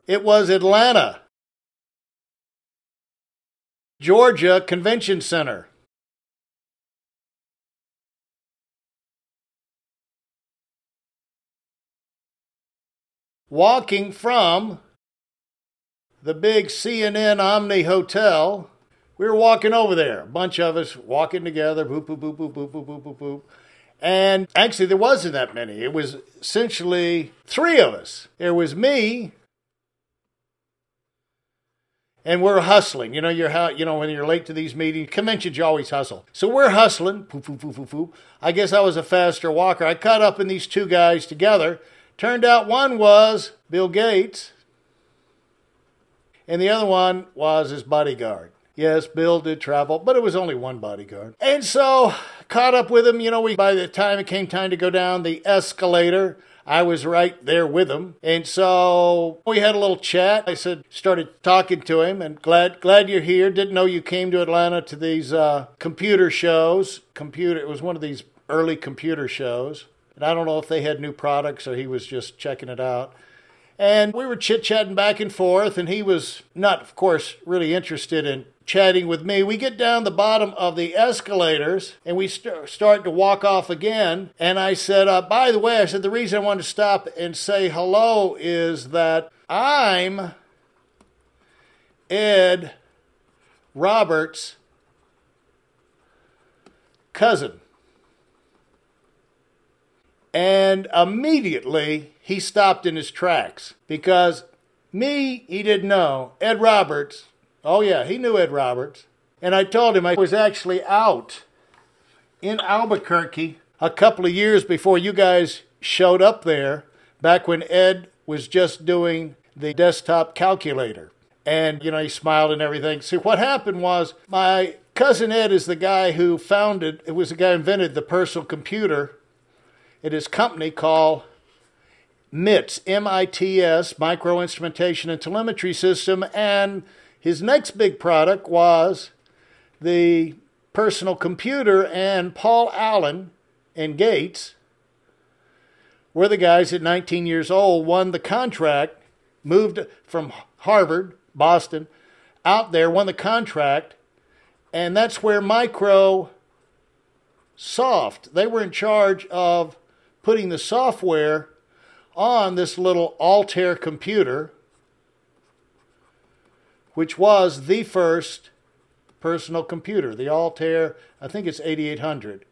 It was Atlanta, Georgia Convention Center. Walking from the big CNN Omni Hotel, we were walking over there. A bunch of us walking together, boop, boop, boop, boop, boop, boop, boop, boop, boop. And actually, there wasn't that many. It was essentially three of us. There was me, and we're hustling. You know, when you're late to these meetings, conventions, you always hustle. So we're hustling. Poop, poop, poop, poop, poop. I guess I was a faster walker. I caught up in these two guys together. Turned out one was Bill Gates, and the other one was his bodyguard. Yes, Bill did travel, but it was only one bodyguard. And so, caught up with him. You know, by the time it came time to go down the escalator, I was right there with him. And so, we had a little chat. I started talking to him, and glad you're here. Didn't know you came to Atlanta to these computer shows. It was one of these early computer shows. And I don't know if they had new products or he was just checking it out. And we were chit-chatting back and forth, and he was not, of course, really interested in chatting with me. We get down the bottom of the escalators, and we start to walk off again. And I said, by the way, the reason I wanted to stop and say hello is that I'm Ed Roberts' cousin. And immediately, he stopped in his tracks because he didn't know. Ed Roberts, oh yeah, he knew Ed Roberts. And I told him I was actually out in Albuquerque a couple of years before you guys showed up there, back when Ed was just doing the desktop calculator. And, you know, he smiled and everything. See, what happened was my cousin Ed is the guy who invented the personal computer at his company called MITS, M-I-T-S, Micro Instrumentation and Telemetry System, and his next big product was the personal computer, and Paul Allen and Gates were the guys at 19 years old, won the contract, moved from Harvard, Boston, out there, won the contract, and that's where Microsoft, they were in charge of putting the software on this little Altair computer, which was the first personal computer, the Altair, I think it's 8800.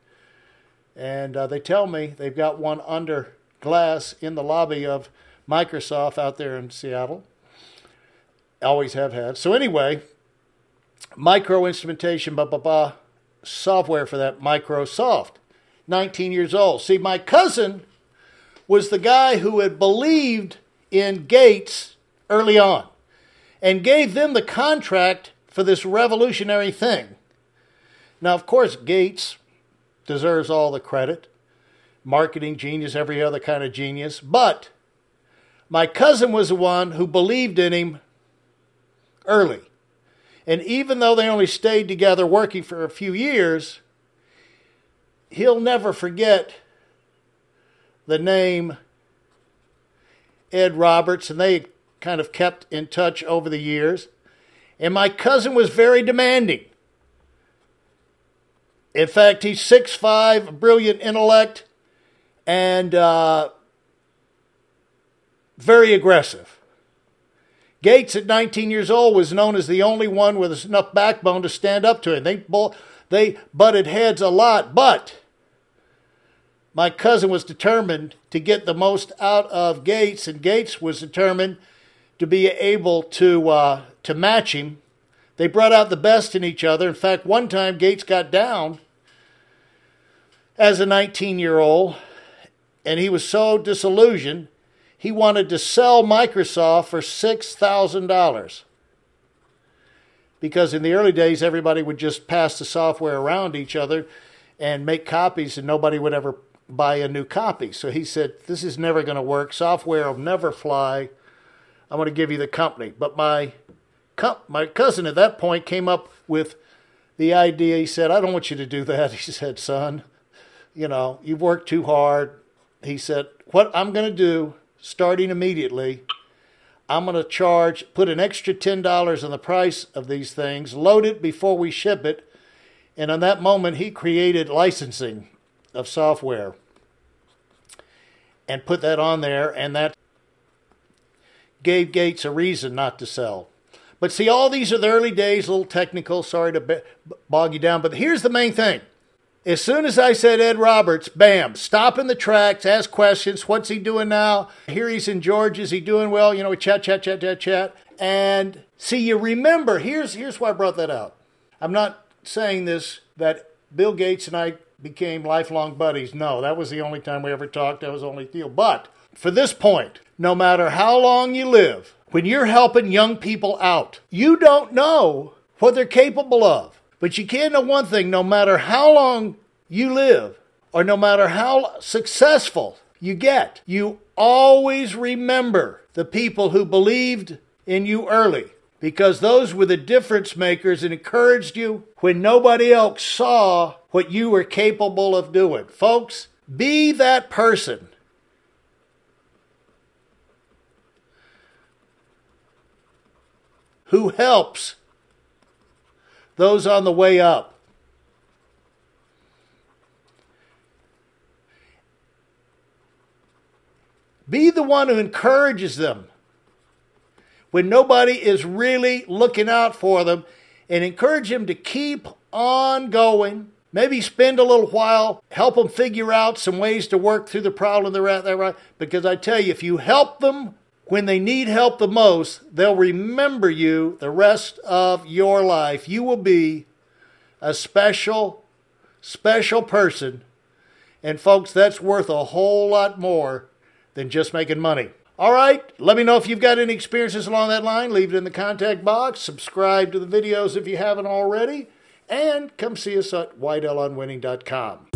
And they tell me they've got one under glass in the lobby of Microsoft out there in Seattle. Always have had. So anyway, micro instrumentation, software for that Microsoft. 19 years old. See, my cousin was the guy who had believed in Gates early on and gave them the contract for this revolutionary thing. Now, of course, Gates deserves all the credit. Marketing genius, every other kind of genius. But my cousin was the one who believed in him early. And even though they only stayed together working for a few years, he'll never forget the name Ed Roberts, and they kind of kept in touch over the years. And my cousin was very demanding. In fact, he's 6'5", brilliant intellect, and very aggressive. Gates, at 19 years old, was known as the only one with enough backbone to stand up to him. They butted heads a lot, but my cousin was determined to get the most out of Gates, and Gates was determined to be able to match him. They brought out the best in each other. In fact, one time Gates got down as a 19-year-old, and he was so disillusioned, he wanted to sell Microsoft for $6,000. Because in the early days, everybody would just pass the software around each other and make copies, and nobody would ever buy a new copy. So he said, this is never going to work. Software will never fly. I'm going to give you the company. But my cousin at that point came up with the idea. He said, I don't want you to do that. He said, son, you've worked too hard. He said, what I'm going to do, starting immediately, I'm going to put an extra $10 on the price of these things, load it before we ship it. And on that moment, he created licensing of software and put that on there, and that gave Gates a reason not to sell. But see, all these are the early days, a little technical, sorry to bog you down, but here's the main thing. As soon as I said Ed Roberts, bam, stop in the tracks, ask questions. What's he doing now? Here he's in Georgia. Is he doing well? You know, we chat. And see, you remember, here's why I brought that out. I'm not saying this, that Bill Gates and I became lifelong buddies. No, that was the only time we ever talked. That was the only deal. But for this point, no matter how long you live, when you're helping young people out, you don't know what they're capable of. But you can know one thing, no matter how long you live, or no matter how successful you get, you always remember the people who believed in you early, because those were the difference makers and encouraged you when nobody else saw what you were capable of doing. Folks, be that person. Who helps those on the way up. Be the one who encourages them when nobody is really looking out for them, and encourage them to keep on going. Maybe spend a little while, help them figure out some ways to work through the problem they're at there, right? Because I tell you, if you help them when they need help the most, they'll remember you the rest of your life. You will be a special, special person. And folks, that's worth a whole lot more than just making money. All right, let me know if you've got any experiences along that line. Leave it in the contact box. Subscribe to the videos if you haven't already. And come see us at WeidelOnWinning.com.